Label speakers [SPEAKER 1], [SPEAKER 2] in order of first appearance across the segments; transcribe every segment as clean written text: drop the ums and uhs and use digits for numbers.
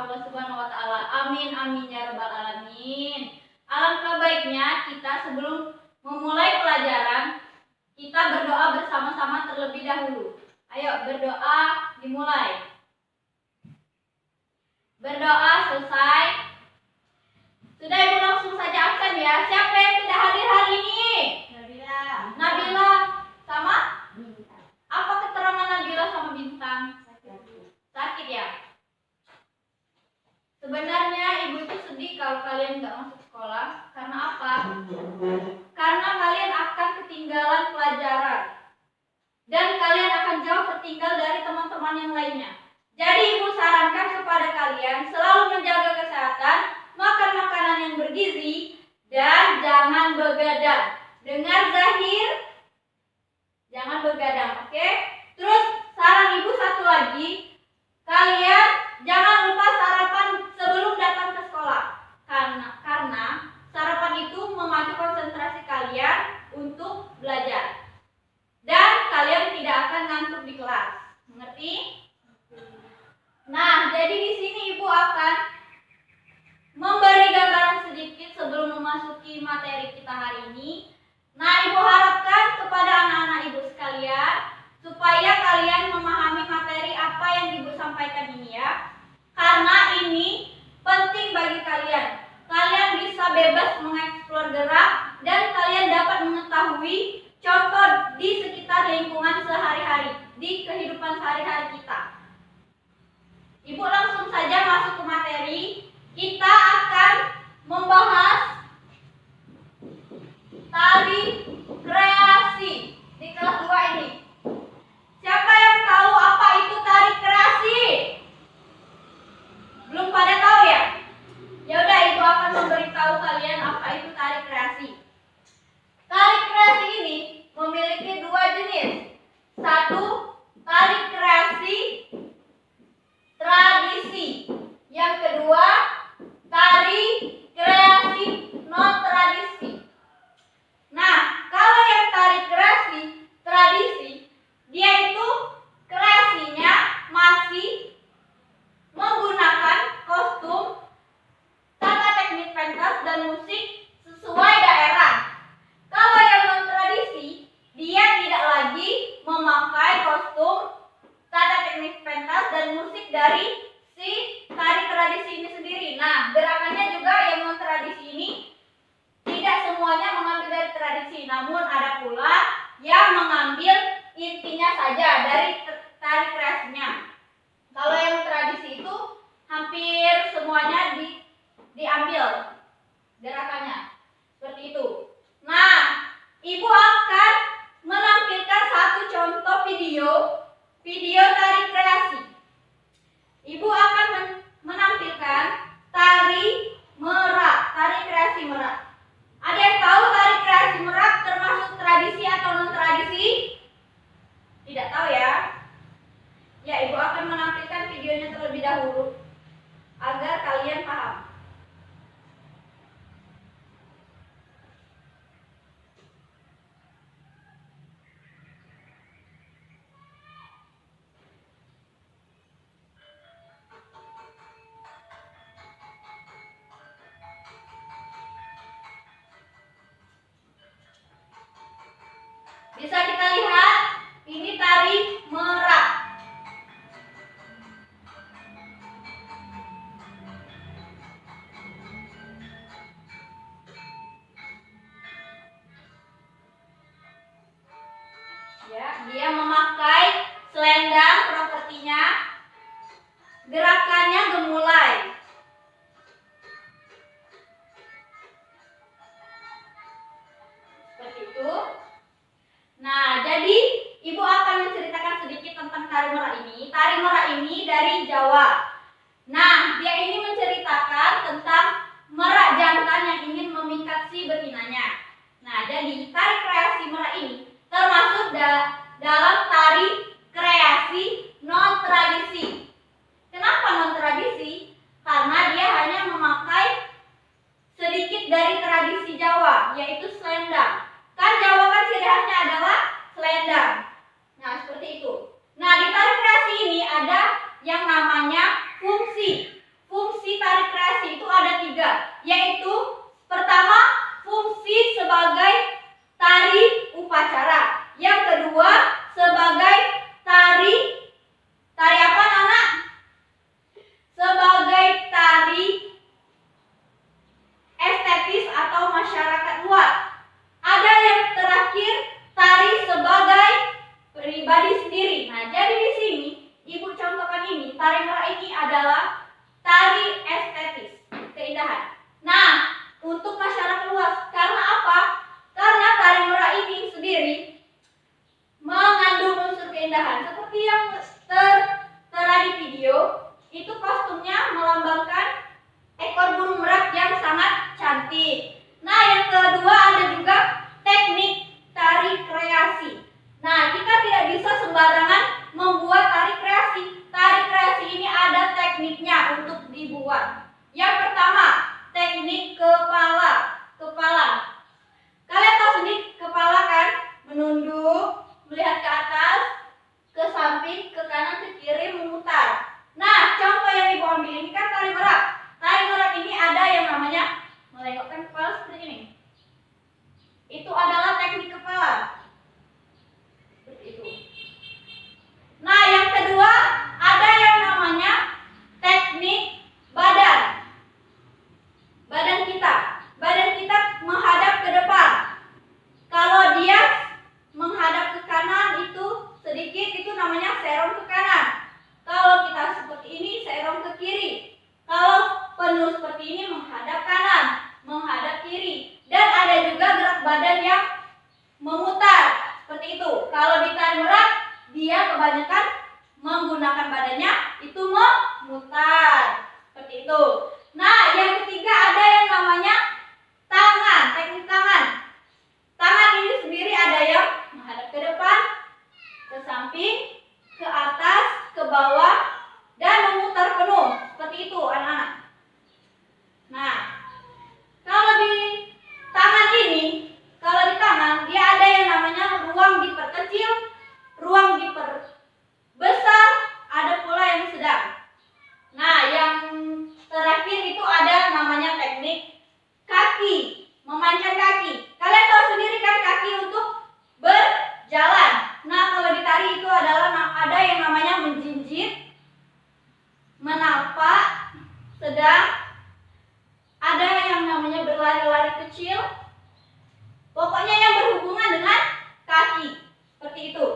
[SPEAKER 1] Allah Subhanahu wa taala. Amin amin ya rabbal alamin. Alangkah baiknya kita sebelum memulai pelajaran kita berdoa bersama-sama terlebih dahulu. Ayo berdoa, dimulai. Berdoa selesai. Sudah, Ibu langsung saja absen ya. Siapa yang tidak hadir hari ini? Nabila sama? Bintang. Apa keterangan Nabila sama Bintang? Sakit ya? Sebenarnya Ibu itu sedih kalau kalian nggak masuk sekolah. Karena apa? Karena kalian akan ketinggalan pelajaran. Dan kalian akan jauh tertinggal dari teman-teman yang lainnya. Jadi Ibu sarankan kepada kalian selalu menjaga kesehatan, makan makanan yang bergizi, dan jangan begadang. Dengar Zahir? Jangan begadang, oke? Terus saran Ibu satu lagi, kalian jangan lupa sarapan sebelum datang ke sekolah. Karena sarapan itu memacu konsentrasi kalian untuk belajar. Dan kalian tidak akan ngantuk di kelas. Mengerti? Nah, jadi di sini Ibu akan memberi gambaran sedikit sebelum memasuki materi kita hari ini. Nah, Ibu harapkan kepada anak-anak Ibu sekalian supaya kalian memahami materi apa yang Ibu sampaikan ini ya. Karena ini penting bagi kalian. Kalian bisa bebas mengeksplor gerak dan kalian dapat mengetahui contoh di sekitar lingkungan sehari-hari, di kehidupan sehari-hari kita. Ibu langsung saja masuk ke materi. Kita akan membahas tari kreasi di kelas 2 ini. Siapa yang tahu apa itu tari kreasi? Belum pada tahu ya? Ya udah, Ibu akan memberitahu kalian apa itu tari kreasi. Tari kreasi ini memiliki dua jenis. Satu, tari kreasi tradisi. Yang kedua, tari kreasi non tradisi. Nah, kalau yang tari kreasi tradisi, dia itu kreasinya masih menggunakan kostum, tata teknik pentas dan musik sesuai daerah. Kalau yang non tradisi, dia tidak lagi memakai kostum, tata teknik pentas dan musik dari si tari tradisi ini sendiri. Nah, gerakannya juga yang non tradisi ini tidak semuanya mengambil dari tradisi, namun ada pula yang mengambil intinya saja dari tari kreasinya. Kalau yang tradisi itu hampir semuanya diambil gerakannya. Seperti itu. Nah, Ibu akan menampilkan satu contoh video tari kreasi. Ibu akan menampilkan tari merak, tari kreasi merak. Ada yang tahu tari kreasi merak termasuk tradisi atau non tradisi? Tidak tahu ya? Ya, Ibu akan menampilkan videonya terlebih dahulu agar kalian paham. Bisa kita lihat, ini tari merak. Ya, dia memakai selendang propertinya. Gerakannya gemulai. Seperti itu. Nah, jadi Ibu akan menceritakan sedikit tentang tari merak ini. Tari merak ini dari Jawa. Nah, dia ini menceritakan tentang merak jantan yang ingin memikat si betinanya. Nah, jadi tari kreasi merak ini termasuk dalam tari kreasi non tradisi. Kenapa non tradisi? Karena dia hanya memakai sedikit dari tradisi Jawa, yaitu selendang. Kan Jawa kan ciri khasnya adalah selendang. Nah, seperti itu. Nah, di tari kreasi ini ada yang namanya fungsi. keindahan. Seperti yang tertera di video, itu kostumnya melambangkan ekor burung merak yang sangat cantik. Nah, yang kedua ada juga teknik tari kreasi. Nah, kita tidak bisa sembarangan membuat tari kreasi. Tari kreasi ini ada tekniknya untuk dibuat. Yang pertama, teknik kepala. Kalian tahu sendiri kepala kan? Menunduk, melihat ke atas, ke samping, ke kanan, ke kiri, memutar. Nah, contoh yang ibu ambil ini kan tari merak. Tari merak ini ada yang namanya melengkokkan kepala seperti ini. Itu adalah teknik kepala. Seperti itu. Nah, yang kedua ada yang namanya teknik badan. Badan kita menghadap ke depan. Kalau dia menghadap ke kanan itu sedikit, itu namanya serong ke kanan. Kalau kita seperti ini, serong ke kiri. Kalau penuh seperti ini, menghadap kanan, menghadap kiri. Dan ada juga gerak badan yang memutar, seperti itu. Kalau di tari merak, dia kebanyakan menggunakan badannya itu memutar, seperti itu. Nah, yang ketiga ada yang namanya tangan, teknik tangan. Tangan ini sendiri ada yang menghadap ke depan, ke samping, ke atas, ke bawah, dan memutar penuh, seperti itu anak-anak. Nah, kalau di tangan dia ada yang namanya ruang diperkecil, ruang diperbesar, ada pula yang sedang. Nah, yang terakhir itu ada namanya teknik kaki, memancang kaki. Kalian tahu sendiri kan kaki untuk berjalan. Nah, kalau di tari itu adalah ada yang namanya menjinjit, menapak, sedang, ada yang namanya berlari-lari kecil. Pokoknya yang berhubungan dengan kaki, seperti itu.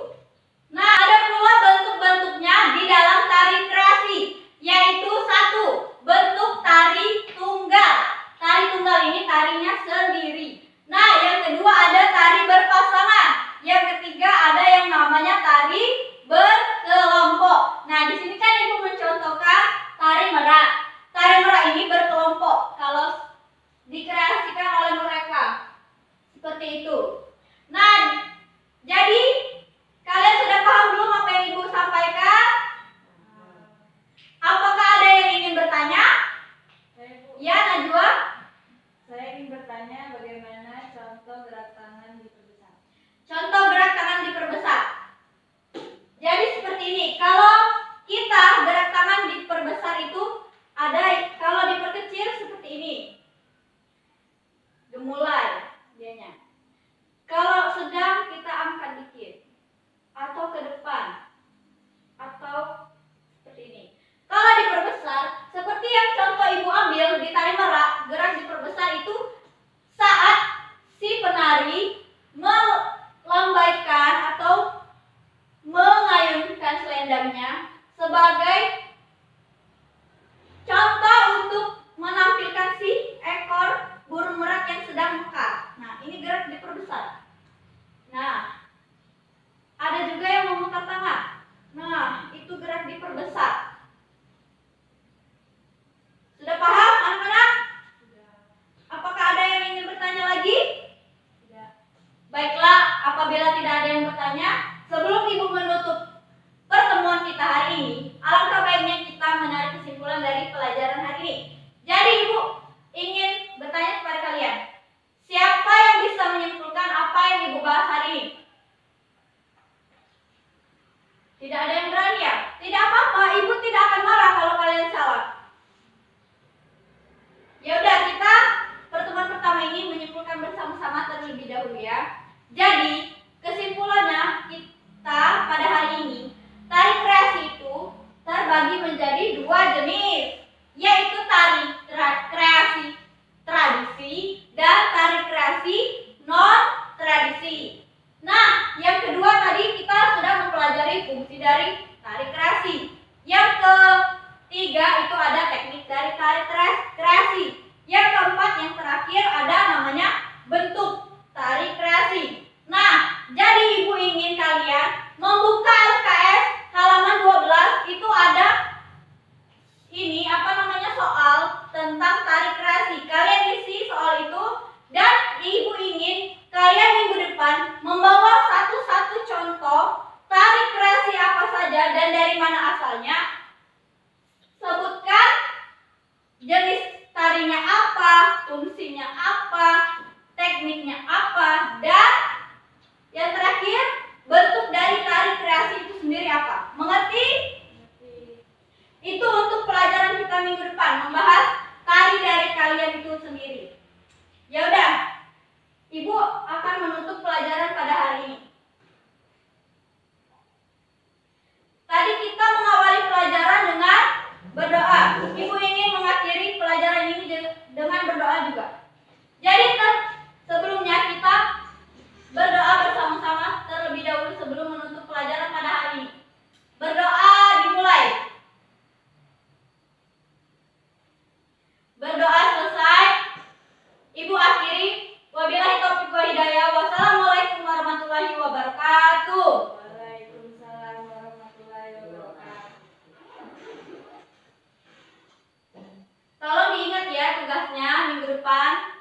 [SPEAKER 1] Nah, ada pula bentuk-bentuknya di dalam tari kreasi, yaitu satu, bentuk tari tunggal. Tari tunggal ini tarinya sendiri. Nah, yang kedua ada tari berpasangan. Yang ketiga ada yang namanya tari berkelompok. Nah, di sini kan ibu mencontohkan tari merak. Tari merak ini berkelompok kalau dikreasikan oleh mereka. Seperti itu. Nah, jadi kalian sudah paham belum apa yang ibu sampaikan? Apakah ada yang ingin bertanya? Ya, Najwa?
[SPEAKER 2] Saya ingin bertanya bagaimana contoh gerak tangan diperbesar.
[SPEAKER 1] Contoh gerak tangan diperbesar. Jadi seperti ini. Kalau kita gerak tangan diperbesar itu ada, kalau diperkecil seperti ini. Gemulai dianya. Kalau sedang kita angkat dikit atau ke depan atau seperti ini. Kalau diperbesar, seperti yang contoh ibu ambil di tari merak, gerak diperbesar itu saat si penari melambaikan atau mengayunkan selendangnya sebagai contoh untuk menampilkan si ekor burung merak yang sedang mekar. Nah, ini gerak diperbesar. Nah, ada juga yang memutar tangan. Nah, itu gerak diperbesar. Sudah paham anak-anak? Apakah ada yang ingin bertanya lagi?
[SPEAKER 2] Tidak.
[SPEAKER 1] Baiklah, apabila tidak ada yang bertanya, sebelum ibu menutup pertemuan kita hari ini, alangkah baiknya kita menarik kesimpulan dari pelajaran hari ini. Jadi ibu ingin bertanya kepada kalian, siapa yang bisa menyimpulkan apa yang ibu bahas hari ini? Tidak ada yang berani ya? Tidak apa-apa, ibu tidak akan marah kalau kalian salah. Ya udah, kita pertemuan pertama ini menyimpulkan bersama-sama terlebih dahulu ya. Jadi, kesimpulannya kita pada hari ini, tari kreasi itu terbagi menjadi dua jenis, yaitu tari kreasi tradisi dan tari kreasi non-tradisi. Nah, yang kedua tadi kita sudah mempelajari fungsi dari tari kreasi. Yang ketiga itu ada teknik dari tari kreasi. Yang keempat, yang terakhir ada namanya bentuk tari kreasi. Nah, jadi ibu ingin kalian membuka depan.